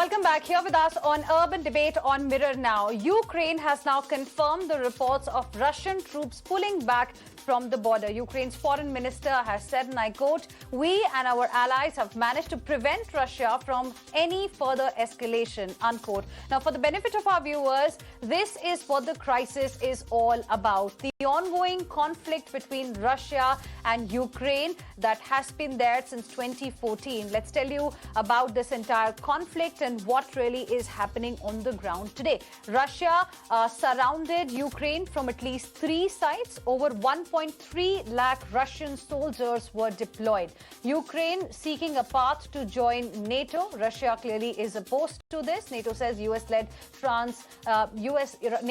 Welcome back. Here with us on Urban Debate on Mirror Now. Ukraine has now confirmed the reports of Russian troops pulling back from the border. Ukraine's foreign minister has said, and I quote, "We and our allies have managed to prevent Russia from any further escalation," unquote. Now, for the benefit of our viewers, this is what the crisis is all about. The ongoing conflict between Russia and Ukraine that has been there since 2014. Let's tell you about this entire conflict and what really is happening on the ground today. Russia surrounded Ukraine from at least 3 sides. Over 1.3 lakh Russian soldiers were deployed. Ukraine seeking a path to join NATO. Russia clearly is opposed to this. NATO says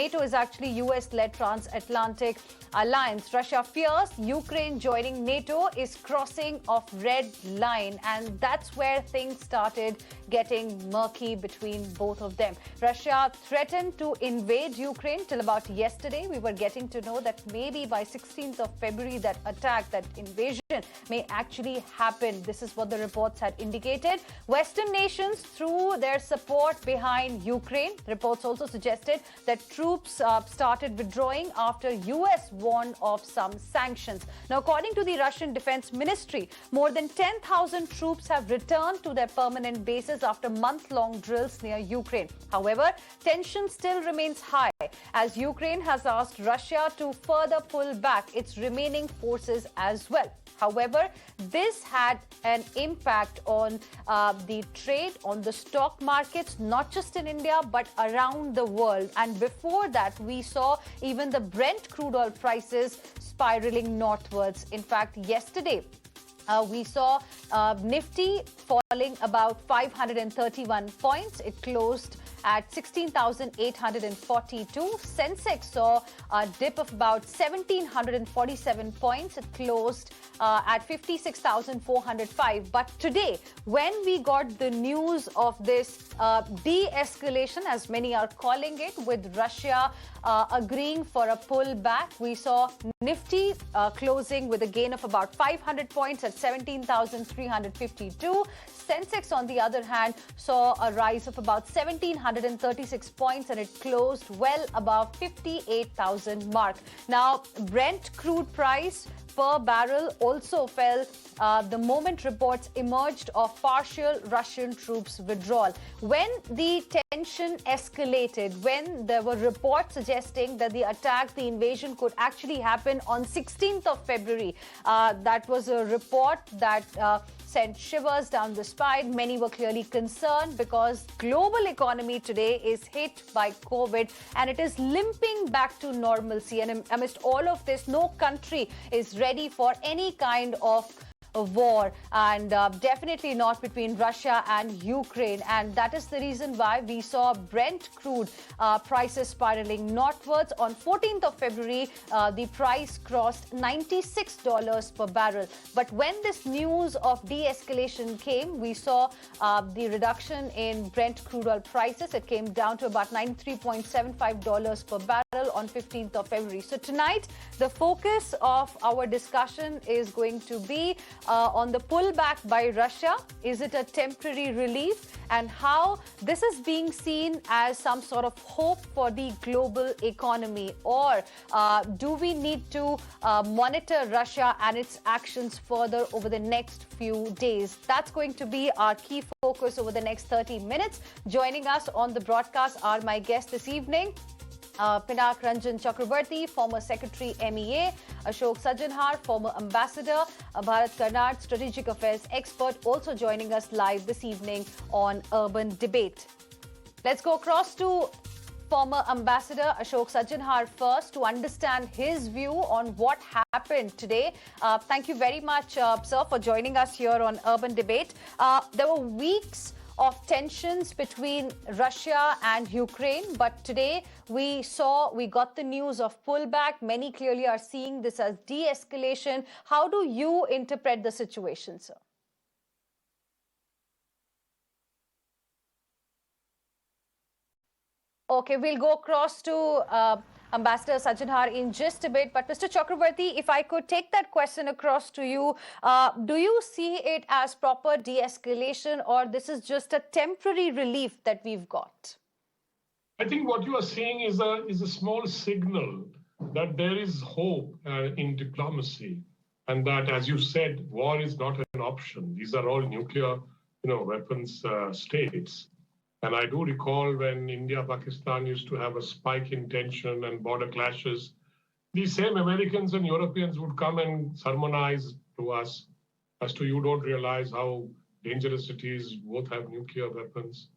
NATO is actually US-led transatlantic alliance. Russia fears Ukraine joining NATO is crossing of red line, and that's where things started getting murky between both of them. Russia threatened to invade Ukraine till about yesterday. We were getting to know that maybe by 16th of February that attack, that invasion may actually happen. This is what the reports had indicated. Western nations threw their support behind Ukraine. Reports also suggested that troops started withdrawing after US warned of some sanctions. Now, according to the Russian Defense Ministry, more than 10,000 troops have returned to their permanent bases after month-long drills near Ukraine. However, tension still remains high as Ukraine has asked Russia to further pull back its remaining forces as well. However, this had an impact on the trade, on the stock markets, not just in India, but around the world. And before that, we saw even the Brent crude oil prices spiraling northwards. In fact, yesterday, we saw Nifty falling about 531 points. It closed at 16,842. Sensex saw a dip of about 1,747 points. It closed at 56,405. But today, when we got the news of this de-escalation, as many are calling it, with Russia agreeing for a pullback, we saw Nifty closing with a gain of about 500 points at 17,352. Sensex, on the other hand, saw a rise of about 1,736 points, and it closed well above 58,000 mark. Now, Brent crude price per barrel also fell the moment reports emerged of partial Russian troops withdrawal. When the tension escalated, when there were reports suggesting that the attack, the invasion could actually happen on 16th of February, that was a report that sent shivers down the spine. Many were clearly concerned because global economy today is hit by COVID and it is limping back to normalcy. And amidst all of this, no country is ready for any kind of a war, and definitely not between Russia and Ukraine. And that is the reason why we saw Brent crude prices spiraling northwards. On 14th of February, the price crossed $96 per barrel. But when this news of de-escalation came, we saw the reduction in Brent crude oil prices. It came down to about $93.75 per barrel on 15th of February. So tonight, the focus of our discussion is going to be on the pullback by Russia. Is it a temporary relief? And how this is being seen as some sort of hope for the global economy? Or do we need to monitor Russia and its actions further over the next few days? That's going to be our key focus over the next 30 minutes. Joining us on the broadcast are my guests this evening. Pinak Ranjan Chakrabarti, former Secretary MEA, Ashok Sajjanhar, former Ambassador, Bharat Karnat, Strategic Affairs expert, also joining us live this evening on Urban Debate. Let's go across to former Ambassador Ashok Sajjanhar first to understand his view on what happened today. Thank you very much, sir, for joining us here on Urban Debate. There were weeks of tensions between Russia and Ukraine, but today we got the news of pullback. Many clearly are seeing this as de-escalation. How do you interpret the situation, sir? Okay, we'll go across to Ambassador Sajjanhar in just a bit. But Mr. Chakrabarti, if I could take that question across to you, do you see it as proper de-escalation, or this is just a temporary relief that we've got? I think what you are seeing is a small signal that there is hope in diplomacy, and that, as you said, war is not an option. These are all nuclear, weapons states. And I do recall when India, Pakistan used to have a spike in tension and border clashes, these same Americans and Europeans would come and sermonize to us as to you don't realize how dangerous it is, both have nuclear weapons.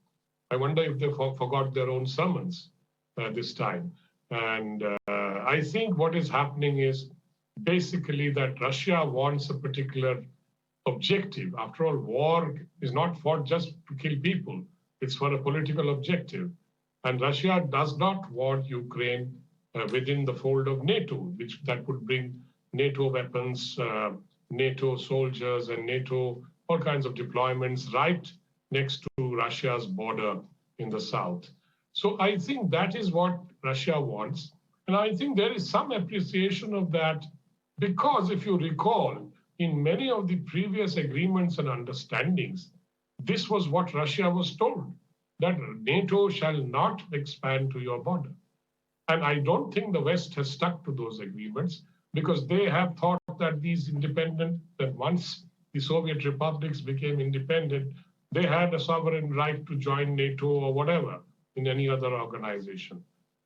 I wonder if they forgot their own sermons this time. And I think what is happening is basically that Russia wants a particular objective. After all, war is not fought just to kill people. It's for a political objective. And Russia does not want Ukraine within the fold of NATO, that would bring NATO weapons, NATO soldiers, and NATO, all kinds of deployments right next to Russia's border in the south. So I think that is what Russia wants. And I think there is some appreciation of that because if you recall, in many of the previous agreements and understandings, this was what Russia was told, that NATO shall not expand to your border. And I don't think the West has stuck to those agreements because they have thought that that once the Soviet republics became independent, they had a sovereign right to join NATO or whatever in any other organization.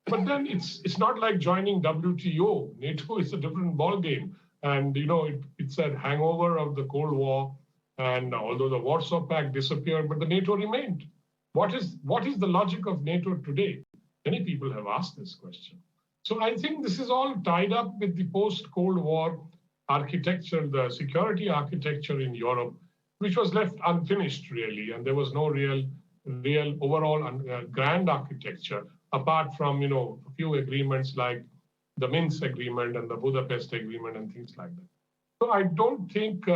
But then it's not like joining WTO. NATO is a different ballgame. And, it's a hangover of the Cold War. And although the Warsaw Pact disappeared, but the NATO remained. What is the logic of NATO today? Many people have asked this question. So I think this is all tied up with the post-Cold War architecture, the security architecture in Europe, which was left unfinished, really. And there was no real overall grand architecture, apart from, a few agreements like the Minsk Agreement and the Budapest Agreement and things like that. So I don't think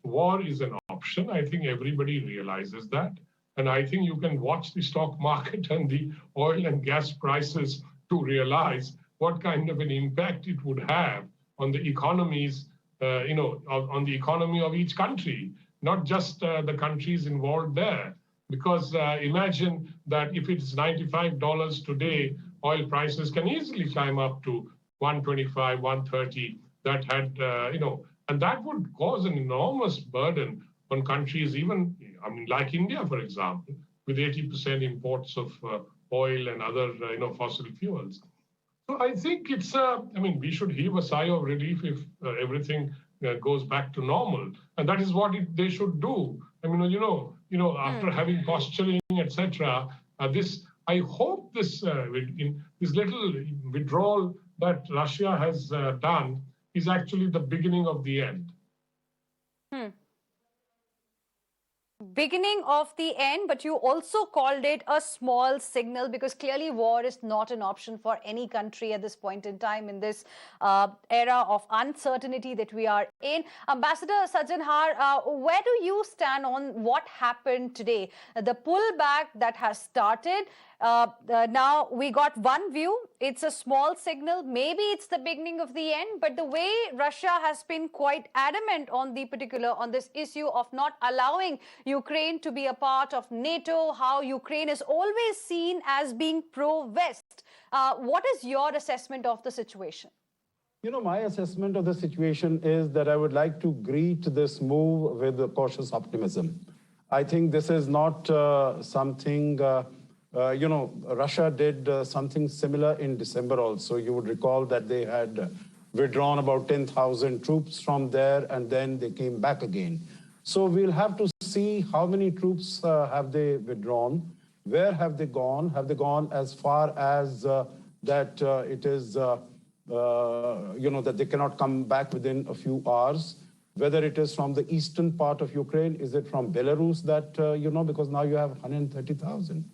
war is an option. I think everybody realizes that. And I think you can watch the stock market and the oil and gas prices to realize what kind of an impact it would have on the economies, on the economy of each country, not just the countries involved there. Because imagine that if it's $95 today, oil prices can easily climb up to 125, 130. That had, and that would cause an enormous burden on countries, like India, for example, with 80% imports of oil and other, fossil fuels. So I think we should heave a sigh of relief if everything goes back to normal. And that is what they should do. After having posturing, etc., I hope this little withdrawal that Russia has done is actually the beginning of the end. Beginning of the end, but you also called it a small signal because clearly war is not an option for any country at this point in time in this era of uncertainty that we are in. Ambassador Sajjanhar, where do you stand on what happened today? The pullback that has started. Now we got one view. It's a small signal. Maybe it's the beginning of the end. But the way Russia has been quite adamant on this issue of not allowing Ukraine to be a part of NATO, how Ukraine is always seen as being pro-West. What is your assessment of the situation? My assessment of the situation is that I would like to greet this move with a cautious optimism. I think this is not something... Russia did something similar in December also. You would recall that they had withdrawn about 10,000 troops from there, and then they came back again. So we'll have to see how many troops have they withdrawn, where have they gone? Have they gone as far as that it is, that they cannot come back within a few hours? Whether it is from the eastern part of Ukraine, is it from Belarus that, because now you have 130,000.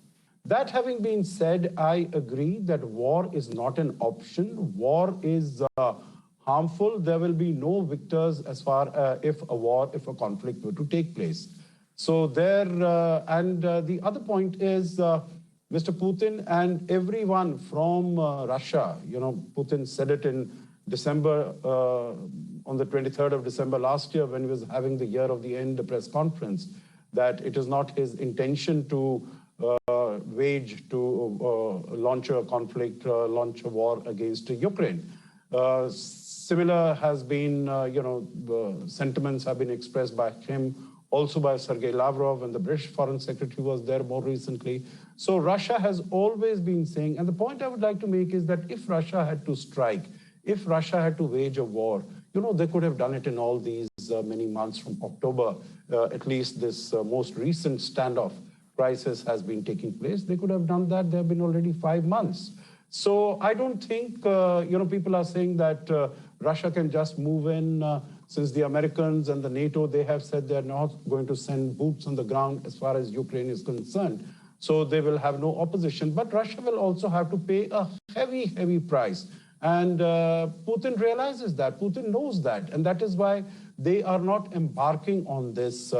That having been said, I agree that war is not an option. War is harmful. There will be no victors as far if a conflict were to take place. So the other point is Mr. Putin and everyone from Russia, Putin said it in December, on the 23rd of December last year, when he was having the year of the end press conference, that it is not his intention to launch a conflict, launch a war against Ukraine. Similar has been, sentiments have been expressed by him, also by Sergei Lavrov, and the British Foreign Secretary was there more recently. So Russia has always been saying, and the point I would like to make is that if Russia had to strike, if Russia had to wage a war, they could have done it in all these many months from October. At least this most recent standoff crisis has been taking place. They could have done that. There have been already 5 months. So I don't think, people are saying that Russia can just move in since the Americans and the NATO, they have said they're not going to send boots on the ground as far as Ukraine is concerned. So they will have no opposition. But Russia will also have to pay a heavy, heavy price. And Putin realizes that, Putin knows that, and that is why they are not embarking on this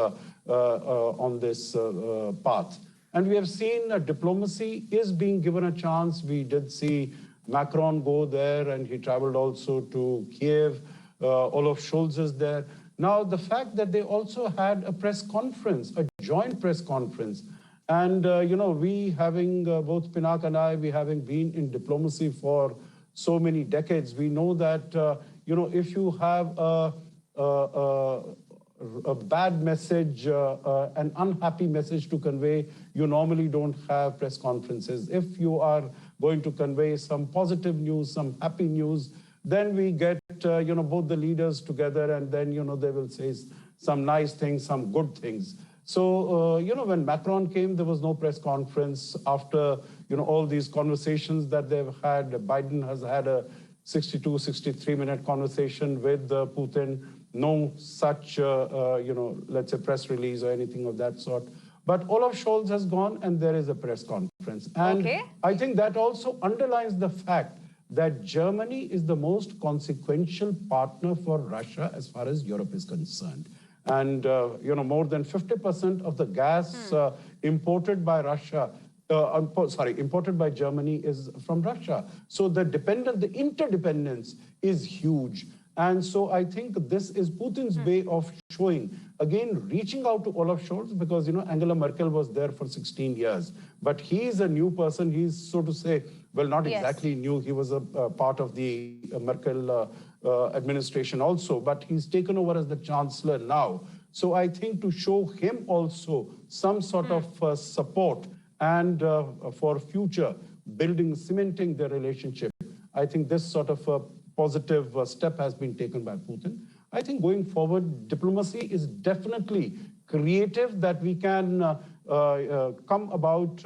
path. And we have seen diplomacy is being given a chance. We did see Macron go there, and he traveled also to Kiev. Olaf Scholz is there. Now, the fact that they also had a press conference, a joint press conference, and we having, both Pinak and I, we having been in diplomacy for so many decades, we know that, if you have a bad message, an unhappy message to convey, you normally don't have press conferences. If you are going to convey some positive news, some happy news, then we get, both the leaders together, and then, they will say some nice things, some good things. So, when Macron came, there was no press conference. After, all these conversations that they've had, Biden has had a 62, 63-minute conversation with Putin. No such, let's say, press release or anything of that sort. But Olaf Scholz has gone, and there is a press conference. And I think that also underlines the fact that Germany is the most consequential partner for Russia as far as Europe is concerned. And, more than 50% of the gas imported by Russia, imported by Germany is from Russia. So the interdependence is huge. And so I think this is Putin's way of showing, again, reaching out to Olaf Scholz, because, Angela Merkel was there for 16 years. But he's a new person. He's, so to say, well, not exactly new. He was a part of the Merkel administration also, but he's taken over as the chancellor now. So I think to show him also some sort of support and for future building, cementing their relationship, I think this sort of positive step has been taken by Putin. I think going forward, diplomacy is definitely creative, that we can come about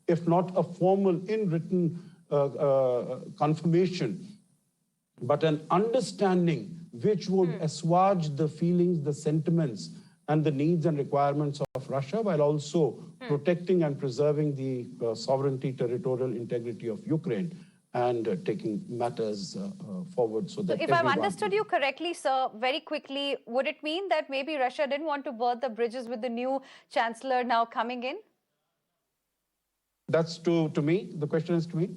if not a formal in-written confirmation, but an understanding which would assuage the feelings, the sentiments, and the needs and requirements of Russia, while also protecting and preserving the sovereignty, territorial integrity of Ukraine, and taking matters forward so that if I've understood you correctly, sir, very quickly, would it mean that maybe Russia didn't want to burn the bridges with the new chancellor now coming in? That's to me? The question is to me?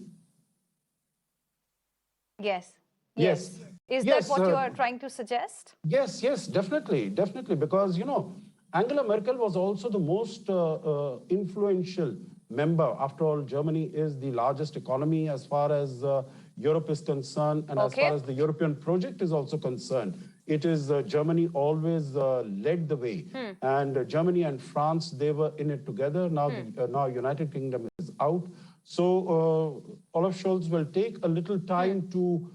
Yes. Yes. Is that what you are trying to suggest? Yes, definitely. Because, Angela Merkel was also the most influential member. After all, Germany is the largest economy as far as Europe is concerned, and as far as the European project is also concerned. It is Germany always led the way. And Germany and France, they were in it together. Now, now United Kingdom is out. So Olaf Scholz will take a little time to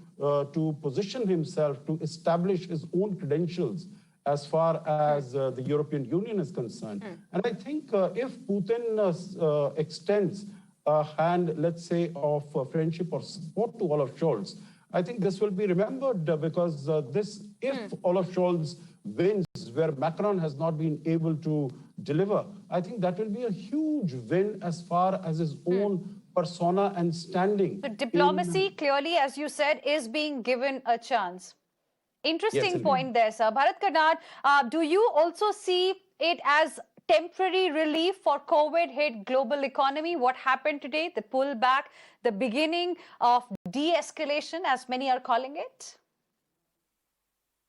position himself, to establish his own credentials as far as the European Union is concerned. And I think if Putin extends a hand, let's say, of friendship or support to Olaf Scholz, I think this will be remembered because if Olaf Scholz wins where Macron has not been able to deliver, I think that will be a huge win as far as his own persona and standing. The diplomacy, clearly, as you said, is being given a chance. Interesting point there, sir. Bharat Karnad, do you also see it as temporary relief for COVID hit global economy? What happened today? The pullback, the beginning of de-escalation, as many are calling it?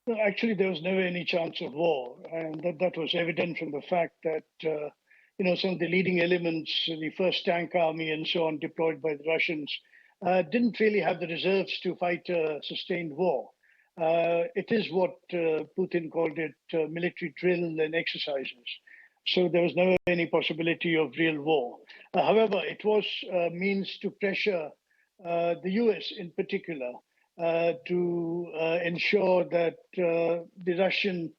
No, actually, there was never any chance of war, and that was evident from the fact that some of the leading elements, the first tank army and so on, deployed by the Russians, didn't really have the reserves to fight a sustained war. It is what Putin called it, military drill and exercises. So there was never any possibility of real war. However, it was a means to pressure the US in particular to ensure that the Russian,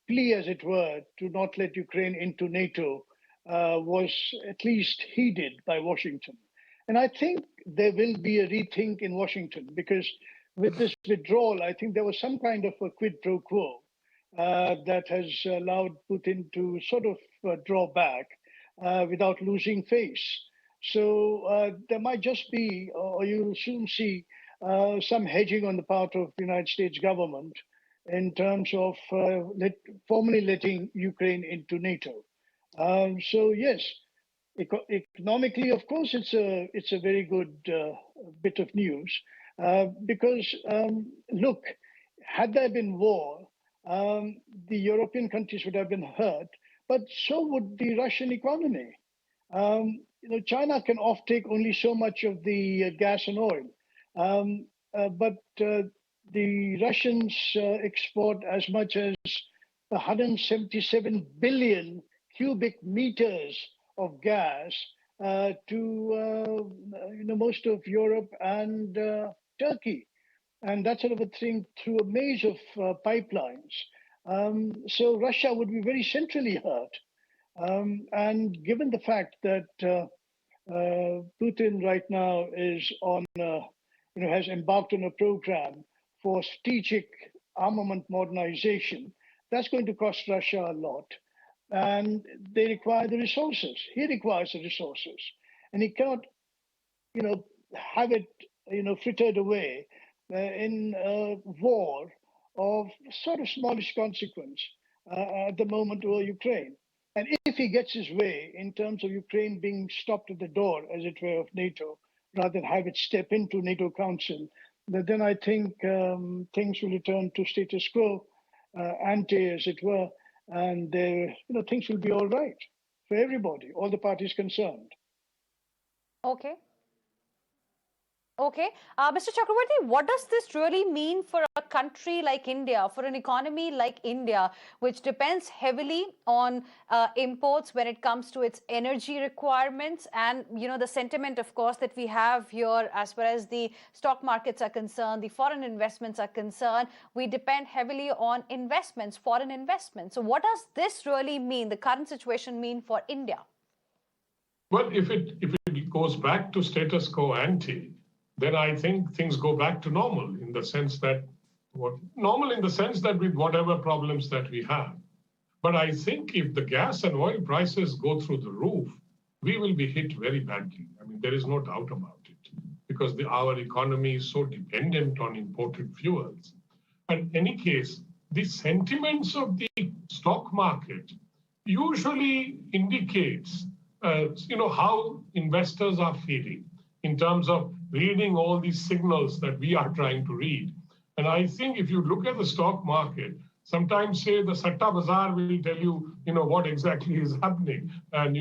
plea, as it were, to not let Ukraine into NATO was at least heeded by Washington. And I think there will be a rethink in Washington, because with this withdrawal, I think there was some kind of a quid pro quo that has allowed Putin to sort of draw back without losing face. So there might just be, or you'll soon see, some hedging on the part of the United States government in terms of formally letting Ukraine into NATO. So yes, economically, of course, it's a very good bit of news because look, had there been war, the European countries would have been hurt, but so would the Russian economy. China can offtake only so much of the gas and oil, but the Russians export as much as 177 billion cubic meters of gas to most of Europe and Turkey. And that sort of a thing through a maze of pipelines. So Russia would be very centrally hurt. And given the fact that Putin right now is on, has embarked on a program for strategic armament modernization, that's going to cost Russia a lot. And they require the resources. He requires the resources. And he cannot, have it, frittered away in a war of sort of smallish consequence at the moment over Ukraine. And if he gets his way in terms of Ukraine being stopped at the door, as it were, of NATO, rather than have it step into NATO Council, then I think things will return to status quo, ante, as it were, and things will be all right for everybody, all the parties concerned. Okay. Okay. Mr. Chakravarti, what does this really mean for a country like India, for an economy like India, which depends heavily on imports when it comes to its energy requirements and, the sentiment, of course, that we have here as far as the stock markets are concerned, the foreign investments are concerned, we depend heavily on investments, foreign investments. So what does this really mean, the current situation mean for India? Well, if it goes back to status quo ante, then I think things go back to normal in the sense that with whatever problems that we have. But I think if the gas and oil prices go through the roof, we will be hit very badly. I mean, there is no doubt about it, because our economy is so dependent on imported fuels. In any case, the sentiments of the stock market usually indicates, how investors are feeling in terms of reading all these signals that we are trying to read. And I think if you look at the stock market, sometimes say the Satta Bazaar will tell you, what exactly is happening. And,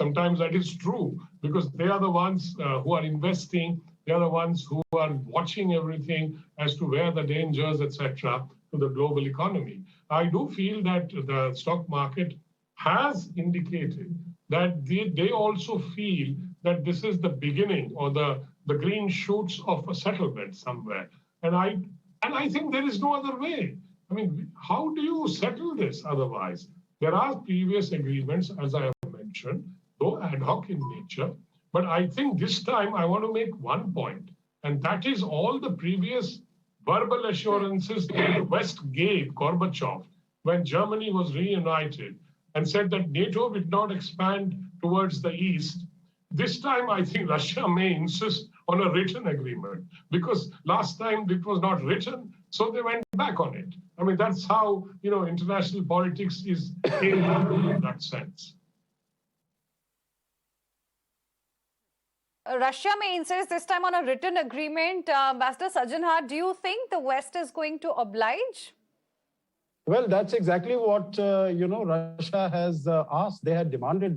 sometimes that is true because they are the ones who are investing. They are the ones who are watching everything as to where the dangers, etc., to the global economy. I do feel that the stock market has indicated that they also feel that this is the beginning or the green shoots of a settlement somewhere. And I think there is no other way. I mean, how do you settle this otherwise? There are previous agreements, as I have mentioned, though ad hoc in nature. But I think this time I want to make one point, and that is all the previous verbal assurances that the West gave Gorbachev when Germany was reunited and said that NATO would not expand towards the east, this time, I think Russia may insist on a written agreement because last time it was not written, so they went back on it. I mean, that's how, international politics is in that sense. Russia may insist this time on a written agreement. Ambassador Sajjanhar, do you think the West is going to oblige? Well, that's exactly what, Russia has asked. They had demanded,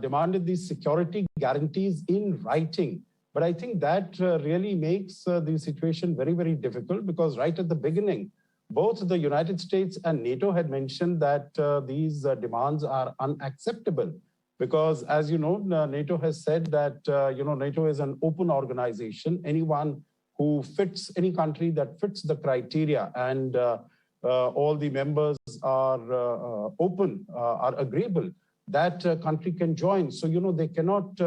demanded these security guarantees in writing. But I think that really makes the situation very, very difficult because right at the beginning, both the United States and NATO had mentioned that these demands are unacceptable because, as you know, NATO has said that, NATO is an open organization. Anyone who fits, any country that fits the criteria and all the members are open, are agreeable, that country can join. So, they cannot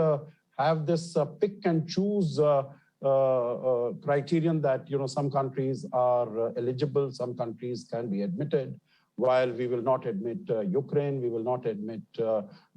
have this pick and choose criterion that, some countries are eligible, some countries can be admitted, while we will not admit Ukraine, we will not admit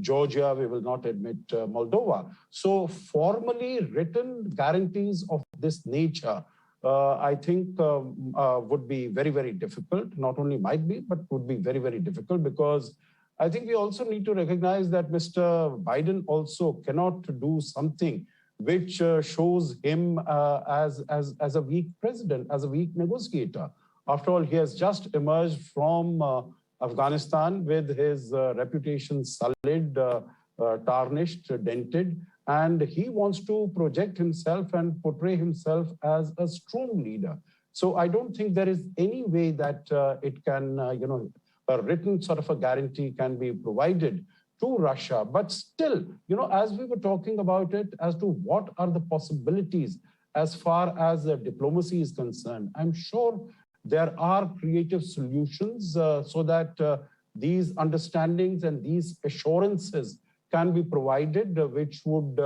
Georgia, we will not admit Moldova. So formally written guarantees of this nature, I think would be very, very difficult. Not only might be, but would be very, very difficult because I think we also need to recognize that Mr. Biden also cannot do something which shows him as a weak president, as a weak negotiator. After all, he has just emerged from Afghanistan with his reputation sullied, tarnished, dented, and he wants to project himself and portray himself as a strong leader. So I don't think there is any way that it can, a written sort of a guarantee can be provided to Russia. But still, as we were talking about it, as to what are the possibilities as far as diplomacy is concerned, I'm sure there are creative solutions so that these understandings and these assurances can be provided, which would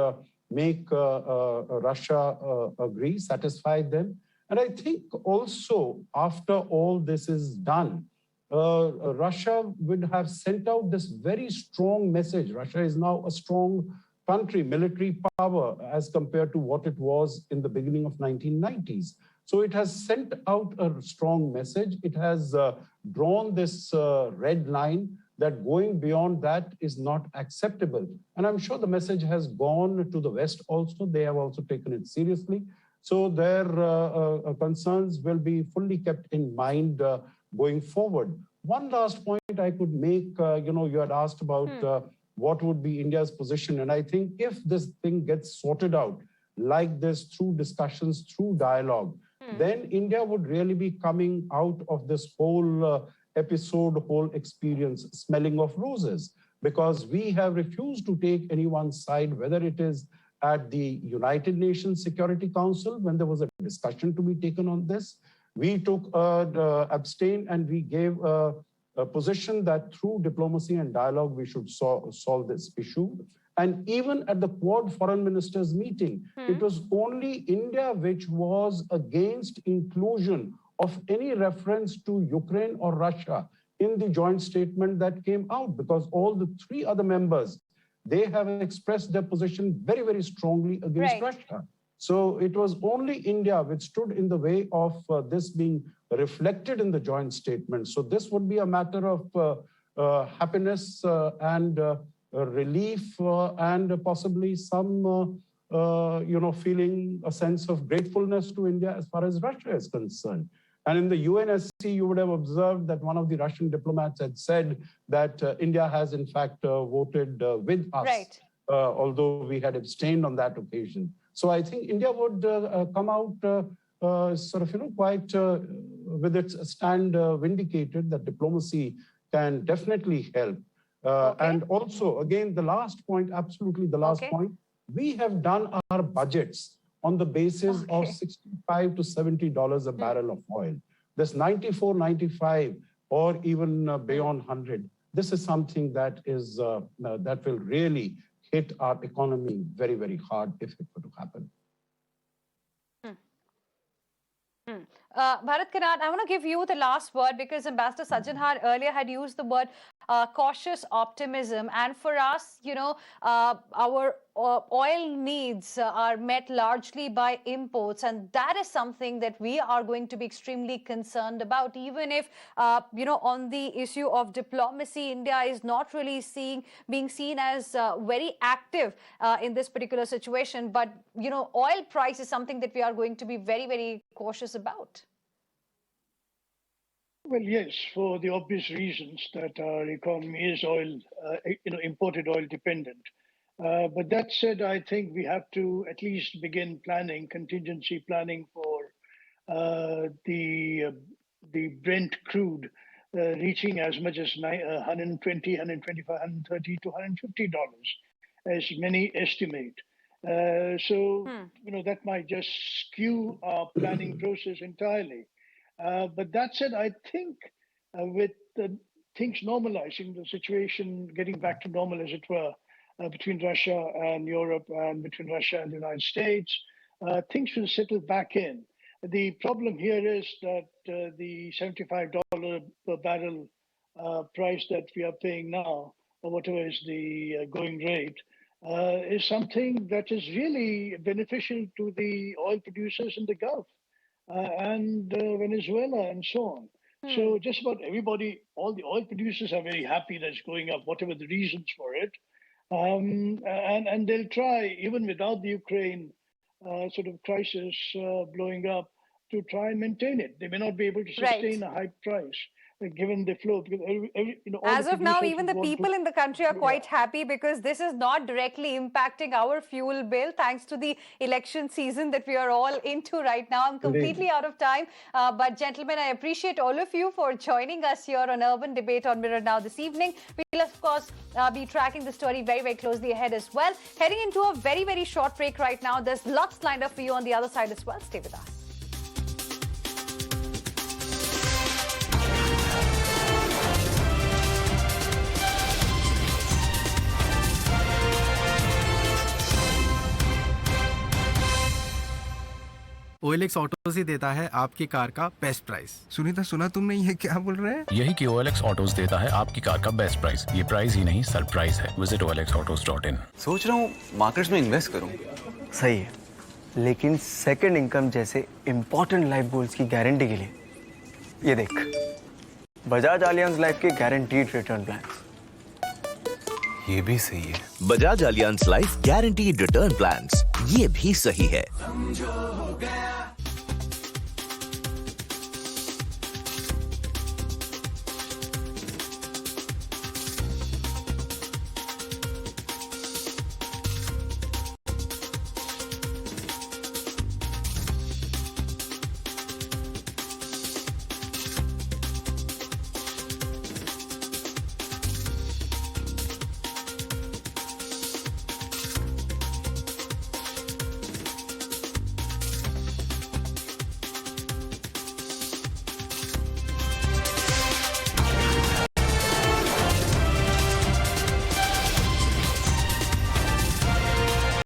make Russia agree, satisfy them. And I think also after all this is done, Russia would have sent out this very strong message. Russia is now a strong country, military power, as compared to what it was in the beginning of 1990s. So it has sent out a strong message. It has drawn this red line that going beyond that is not acceptable. And I'm sure the message has gone to the West also. They have also taken it seriously. So their concerns will be fully kept in mind going forward. One last point I could make, you had asked about what would be India's position. And I think if this thing gets sorted out like this through discussions, through dialogue, then India would really be coming out of this whole episode, whole experience, smelling of roses, because we have refused to take anyone's side, whether it is at the United Nations Security Council, when there was a discussion to be taken on this. We took abstain and we gave a position that through diplomacy and dialogue, we should solve this issue. And even at the Quad Foreign Ministers meeting, it was only India which was against inclusion of any reference to Ukraine or Russia in the joint statement that came out, because all the three other members, they have expressed their position very, very strongly against Russia. So it was only India which stood in the way of this being reflected in the joint statement. So this would be a matter of happiness and relief and possibly some, feeling a sense of gratefulness to India as far as Russia is concerned. And in the UNSC, you would have observed that one of the Russian diplomats had said that India has in fact voted with us, although we had abstained on that occasion. So I think India would come out quite with its stand vindicated that diplomacy can definitely help. And also, again, the last point, absolutely the last point, we have done our budgets on the basis of $65 to $70 a barrel of oil. This 94, 95, or even beyond 100, this is something that is that will really hit our economy very, very hard if it were to happen. Bharat Kanat, I want to give you the last word because Ambassador Sajjanhar earlier had used the word cautious optimism. And for us, our oil needs are met largely by imports. And that is something that we are going to be extremely concerned about, even if, on the issue of diplomacy, India is not really being seen as very active in this particular situation. But, oil price is something that we are going to be very, very cautious about. Well, yes, for the obvious reasons that our economy is oil, imported oil dependent. But that said, I think we have to at least begin planning, contingency planning for the Brent crude reaching as much as $120, $125, $130 to $150, as many estimate. That might just skew our planning process entirely. But that said, I think with things normalizing, the situation getting back to normal, as it were, between Russia and Europe and between Russia and the United States, things will settle back in. The problem here is that the $75 per barrel price that we are paying now, or whatever is the going rate, is something that is really beneficial to the oil producers in the Gulf. And Venezuela and so on. So just about everybody, all the oil producers are very happy that it's going up, whatever the reasons for it. And they'll try, even without the Ukraine sort of crisis blowing up, to try and maintain it. They may not be able to sustain a high price given the flow. Because as of now, even the people in the country are quite happy because this is not directly impacting our fuel bill thanks to the election season that we are all into right now. I'm completely out of time. But gentlemen, I appreciate all of you for joining us here on Urban Debate on Mirror Now this evening. We'll, of course, be tracking the story very, very closely ahead as well. Heading into a very, very short break right now. There's lots lined up for you on the other side as well. Stay with us. OLX autos ही देता है आपकी car का best price. Sunita, सुना तुमने ये क्या बोल रहे हैं? यही कि OLX ऑटोज देता है आपकी कार का बेस्ट प्राइस। ये प्राइस ही नहीं, सरप्राइज है। Visit olxautos.in। सोच रहा हूँ मार्केट्स में इन्वेस्ट करूँ। सही है, लेकिन सेकंड इनकम जैसे इंपॉर्टेंट लाइफ गोल्स की गारंटी के लिए ये देख, बजाज एलियांज लाइफ के गारंटीड रिटर्न प्लान। ये भी सही है। Bajaj Allianz life guaranteed return plans, ये भी सही है।